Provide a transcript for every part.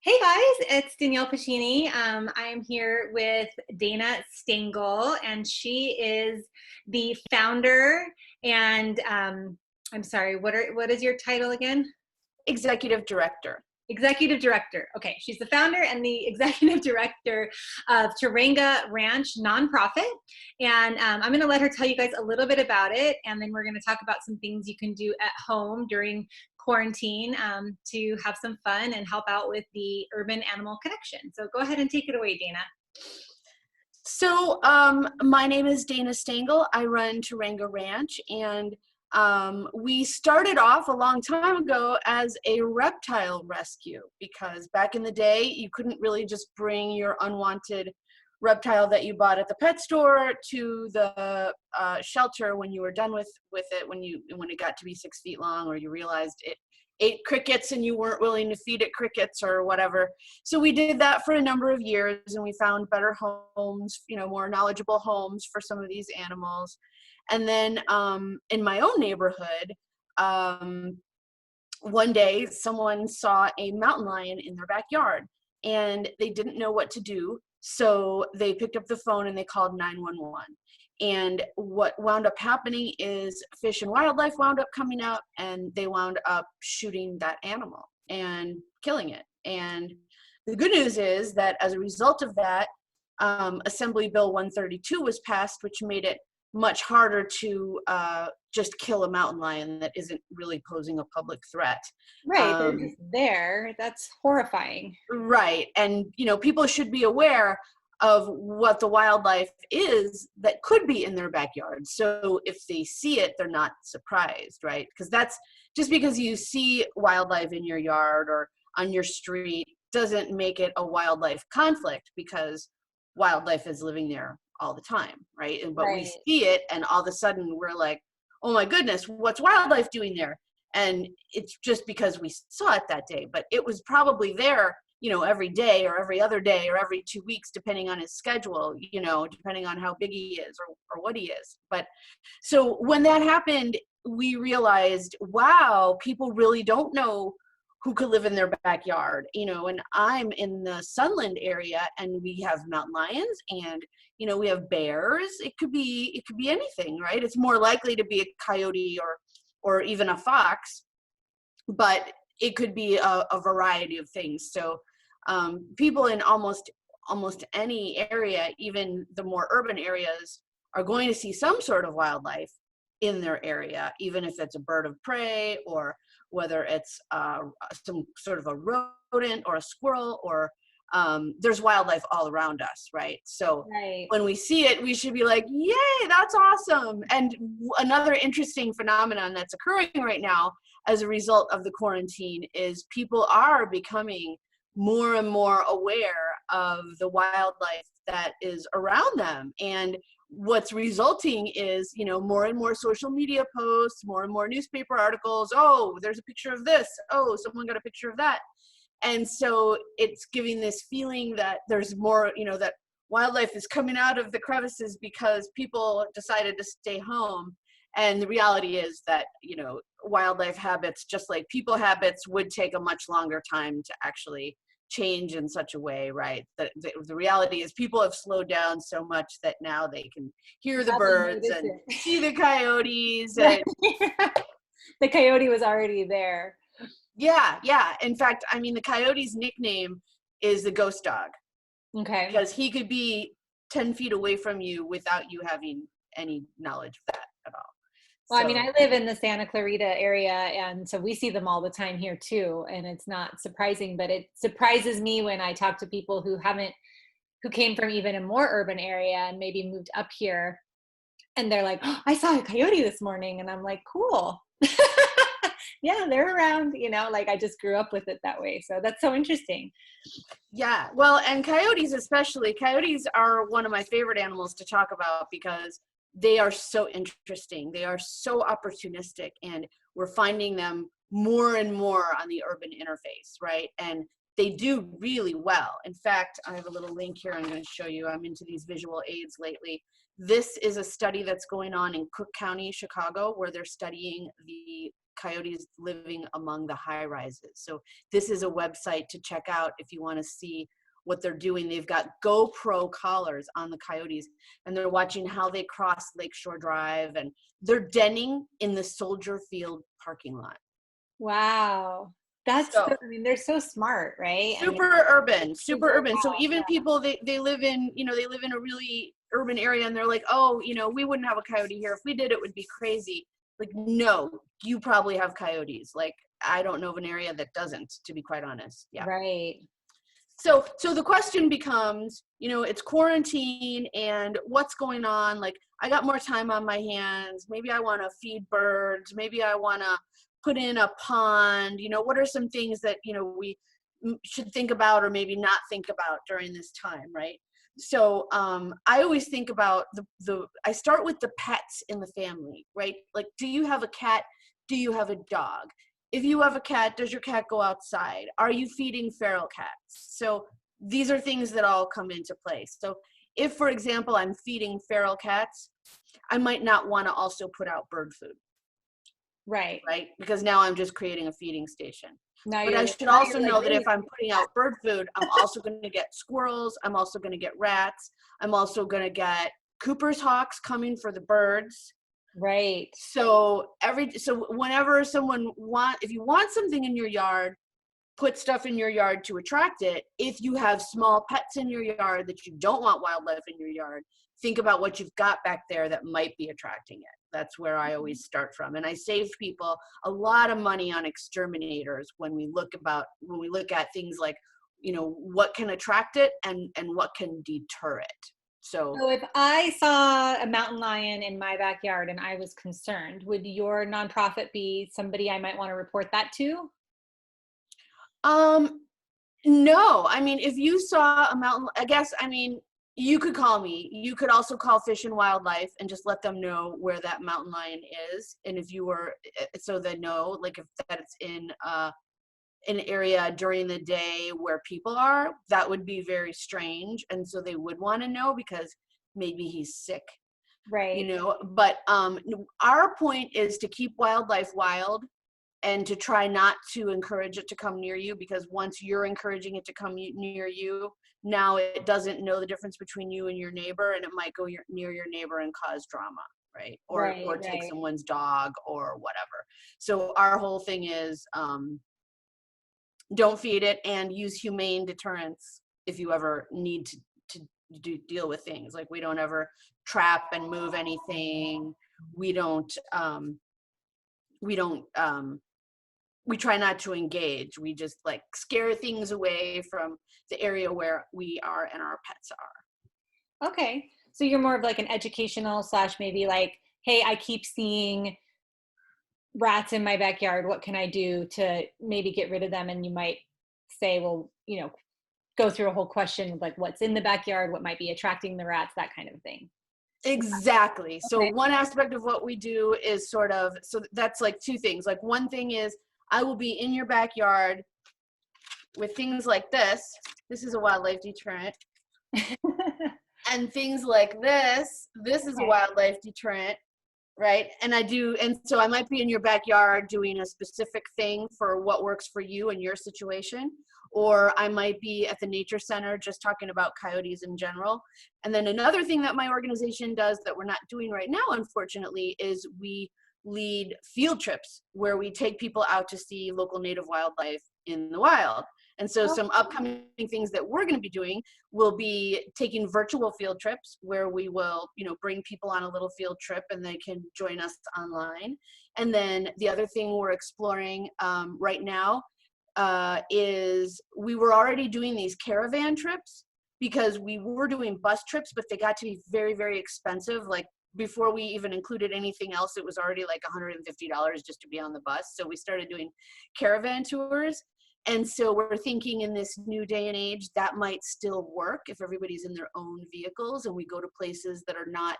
Hey guys, it's Danielle Pacini. I am here with Dana Stangel, and she is the founder. And I'm sorry, what is your title again? Executive director. Executive director. Okay, she's the founder and the executive director of Teranga Ranch nonprofit. And I'm going to let her tell you guys a little bit about it, and then we're going to talk about some things you can do at home during quarantine to have some fun and help out with the urban animal connection. So go ahead and take it away, Dana. So my name is Dana Stangel. I run Teranga Ranch, and we started off a long time ago as a reptile rescue because back in the day, you couldn't really just bring your unwanted reptile that you bought at the pet store to the shelter when you were done with it, when it got to be 6 feet long, or you realized it ate crickets and you weren't willing to feed it crickets or whatever. So we did that for a number of years, and we found better homes, more knowledgeable homes for some of these animals. And then in my own neighborhood, one day someone saw a mountain lion in their backyard and they didn't know what to do. So they picked up the phone and they called 911. And what wound up happening is Fish and Wildlife wound up coming up, and they wound up shooting that animal and killing it. And the good news is that as a result of that, Assembly Bill 132 was passed, which made it much harder to just kill a mountain lion that isn't really posing a public threat. Right, they're just there. That's horrifying. Right. And, people should be aware of what the wildlife is that could be in their backyard. So if they see it, they're not surprised, right? Because that's just because you see wildlife in your yard or on your street doesn't make it a wildlife conflict, because wildlife is living there all the time, right? But we Right. see it, and all of a sudden we're like, oh my goodness, what's wildlife doing there? And it's just because we saw it that day, but it was probably there, every day or every other day or every 2 weeks, depending on his schedule, depending on how big he is or what he is. But so when that happened, we realized, wow, people really don't know who could live in their backyard, and I'm in the Sunland area, and we have mountain lions, and we have bears. It could be anything, right? It's more likely to be a coyote or even a fox, but it could be a variety of things. So people in almost any area, even the more urban areas, are going to see some sort of wildlife in their area, even if it's a bird of prey, or whether it's some sort of a rodent or a squirrel, or there's wildlife all around us, right? So Right. when we see it, we should be like, yay, that's awesome. And another interesting phenomenon that's occurring right now as a result of the quarantine is people are becoming more and more aware of the wildlife that is around them. And what's resulting is, more and more social media posts, more and more newspaper articles. Oh, there's a picture of this. Oh, someone got a picture of that. And so it's giving this feeling that there's more, that wildlife is coming out of the crevices because people decided to stay home. And the reality is that, wildlife habits, just like people habits, would take a much longer time to actually change in such a way, right? That the reality is people have slowed down so much that now they can hear the birds and see the coyotes. And The coyote was already there. yeah. In fact, I mean, the coyote's nickname is the ghost dog. Okay. Because he could be 10 feet away from you without you having any knowledge of that at all. Well, I mean, I live in the Santa Clarita area, and so we see them all the time here too. And it's not surprising, but it surprises me when I talk to people who came from even a more urban area and maybe moved up here, and they're like, oh, I saw a coyote this morning. And I'm like, cool. Yeah, they're around, like I just grew up with it that way. So that's so interesting. Yeah, well, and coyotes especially. Coyotes are one of my favorite animals to talk about because they are so interesting. They are so opportunistic, and we're finding them more and more on the urban interface, right? And they do really well. In fact, I have a little link here I'm going to show you. I'm into these visual aids lately. This is a study that's going on in Cook County, Chicago, where they're studying the coyotes living among the high rises. So this is a website to check out if you want to see what they're doing. They've got GoPro collars on the coyotes, and they're watching how they cross Lakeshore Drive, and they're denning in the Soldier Field parking lot. Wow. That's, So I mean, they're so smart, right? I mean, super urban. So wow, even yeah. people, they live in, they live in a really urban area, and they're like, oh, we wouldn't have a coyote here. If we did, it would be crazy. Like, no, you probably have coyotes. Like, I don't know of an area that doesn't, to be quite honest. Yeah. Right. So the question becomes, it's quarantine, and what's going on? Like, I got more time on my hands. Maybe I want to feed birds. Maybe I want to put in a pond. What are some things that, we should think about or maybe not think about during this time, right? So I always think about I start with the pets in the family, right? Like, do you have a cat? Do you have a dog? If you have a cat, does your cat go outside? Are you feeding feral cats? So these are things that all come into play. So if, for example, I'm feeding feral cats, I might not want to also put out bird food. Right. Right? Because now I'm just creating a feeding station. Now But I should also know that if I'm putting out bird food, I'm also going to get squirrels. I'm also going to get rats. I'm also going to get Cooper's hawks coming for the birds. Right. So whenever if you want something in your yard, put stuff in your yard to attract it. If you have small pets in your yard that you don't want wildlife in your yard, think about what you've got back there that might be attracting it. That's where I always start from. And I save people a lot of money on exterminators when we look at things like, what can attract it and what can deter it. So if I saw a mountain lion in my backyard and I was concerned, would your nonprofit be somebody I might want to report that to? No, I mean, if you saw a mountain, I guess, I mean, you could call me. You could also call Fish and Wildlife and just let them know where that mountain lion is. And if you were, so they know, like, if that's in an area during the day where people are, that would be very strange. And so they would want to know because maybe he's sick. Right. But our point is to keep wildlife wild and to try not to encourage it to come near you, because once you're encouraging it to come near you, now it doesn't know the difference between you and your neighbor, and it might go near your neighbor and cause drama, right? Or take someone's dog or whatever. So our whole thing is don't feed it, and use humane deterrence if you ever need to deal with things. Like, we don't ever trap and move anything. We try not to engage. We just, like, scare things away from the area where we are and our pets are. Okay. So you're more of like an educational / maybe like, hey, I keep seeing rats in my backyard. What can I do to maybe get rid of them? And you might say, well, go through a whole question of like what's in the backyard, what might be attracting the rats, that kind of thing. Exactly. Okay. So one aspect of what we do is so that's like two things. Like, one thing is I will be in your backyard with things like this. This is a wildlife deterrent. And things like this is a wildlife deterrent, right? And so I might be in your backyard doing a specific thing for what works for you and your situation, or I might be at the nature center just talking about coyotes in general. And then another thing that my organization does that we're not doing right now, unfortunately, is we lead field trips where we take people out to see local native wildlife in the wild. And so some upcoming things that we're going to be doing will be taking virtual field trips where we will, bring people on a little field trip and they can join us online. And then the other thing we're exploring right now is we were already doing these caravan trips because we were doing bus trips, but they got to be very, very expensive. Like, before we even included anything else, it was already like $150 just to be on the bus. So we started doing caravan tours. And so we're thinking in this new day and age that might still work if everybody's in their own vehicles and we go to places that are not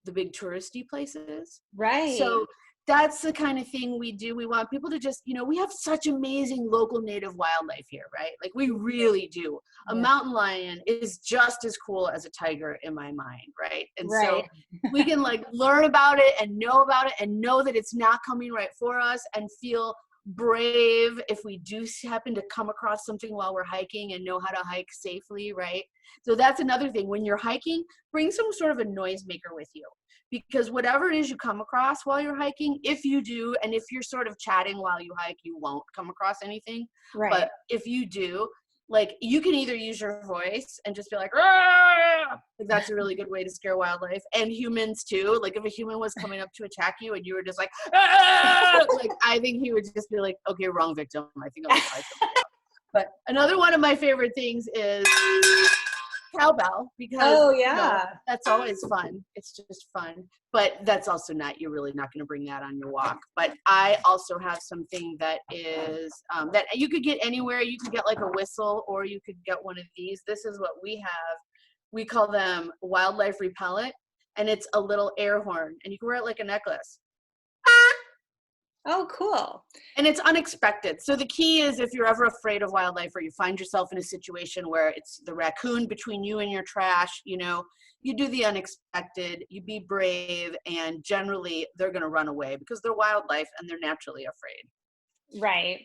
the big touristy places. Right. So that's the kind of thing we do. We want people to just, we have such amazing local native wildlife here, right? Like we really do. A mountain lion is just as cool as a tiger in my mind, right? And so we can like learn about it and know about it and know that it's not coming right for us and feel brave if we do happen to come across something while we're hiking and know how to hike safely, right? So that's another thing. When you're hiking, bring some sort of a noisemaker with you, because whatever it is you come across while you're hiking, if you do, and if you're sort of chatting while you hike, you won't come across anything. Right. But if you do, like you can either use your voice and just be like, "Argh!" Like that's a really good way to scare wildlife and humans too. Like if a human was coming up to attack you and you were just like, "Argh!" Like I think he would just be like, okay, wrong victim. I think I'm gonna try something else. But another one of my favorite things is cowbell, because that's always fun. It's just fun, but that's also you're really not going to bring that on your walk. But I also have something that is that you could get anywhere. You could get like a whistle, or you could get one of these. This is what we have. We call them wildlife repellent, and it's a little air horn, and you can wear it like a necklace. Oh, cool. And it's unexpected. So the key is, if you're ever afraid of wildlife, or you find yourself in a situation where it's the raccoon between you and your trash, you do the unexpected, you be brave, and generally they're going to run away because they're wildlife and they're naturally afraid. Right.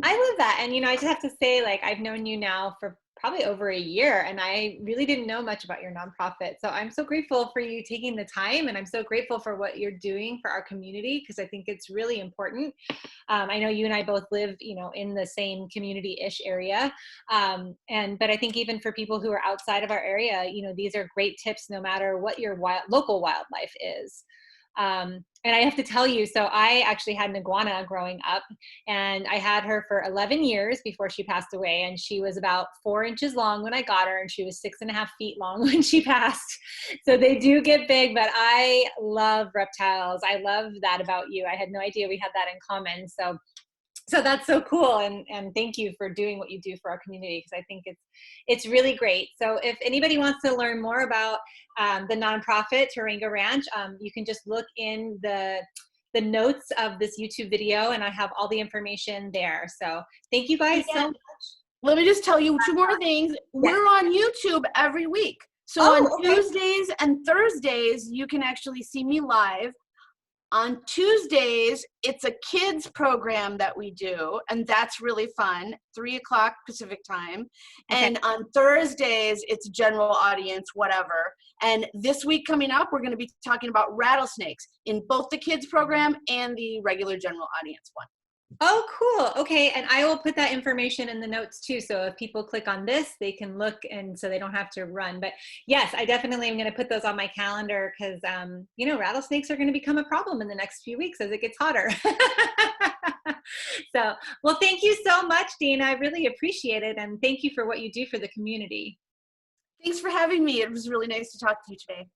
I love that. And, I just have to say, like, I've known you now for probably over a year, and I really didn't know much about your nonprofit. So I'm so grateful for you taking the time, and I'm so grateful for what you're doing for our community, because I think it's really important. I know you and I both live, in the same community-ish area. But I think even for people who are outside of our area, these are great tips no matter what your local wildlife is. And I have to tell you, so I actually had an iguana growing up, and I had her for 11 years before she passed away. And she was about 4 inches long when I got her, and she was 6.5 feet long when she passed. So they do get big, but I love reptiles. I love that about you. I had no idea we had that in common. So that's so cool, and thank you for doing what you do for our community, because I think it's really great. So if anybody wants to learn more about the nonprofit Teranga Ranch, you can just look in the notes of this YouTube video, and I have all the information there. So thank you guys so much. Let me just tell you 2 more things. We're on YouTube every week. So on Tuesdays and Thursdays, you can actually see me live. On Tuesdays, it's a kids program that we do, and that's really fun, 3:00 Pacific time. And on Thursdays, it's general audience, whatever. And this week coming up, we're going to be talking about rattlesnakes in both the kids program and the regular general audience one. Oh, cool. Okay. And I will put that information in the notes too. So if people click on this, they can look, and so they don't have to run. But yes, I definitely am going to put those on my calendar, because, rattlesnakes are going to become a problem in the next few weeks as it gets hotter. So, well, thank you so much, Dean. I really appreciate it. And thank you for what you do for the community. Thanks for having me. It was really nice to talk to you today.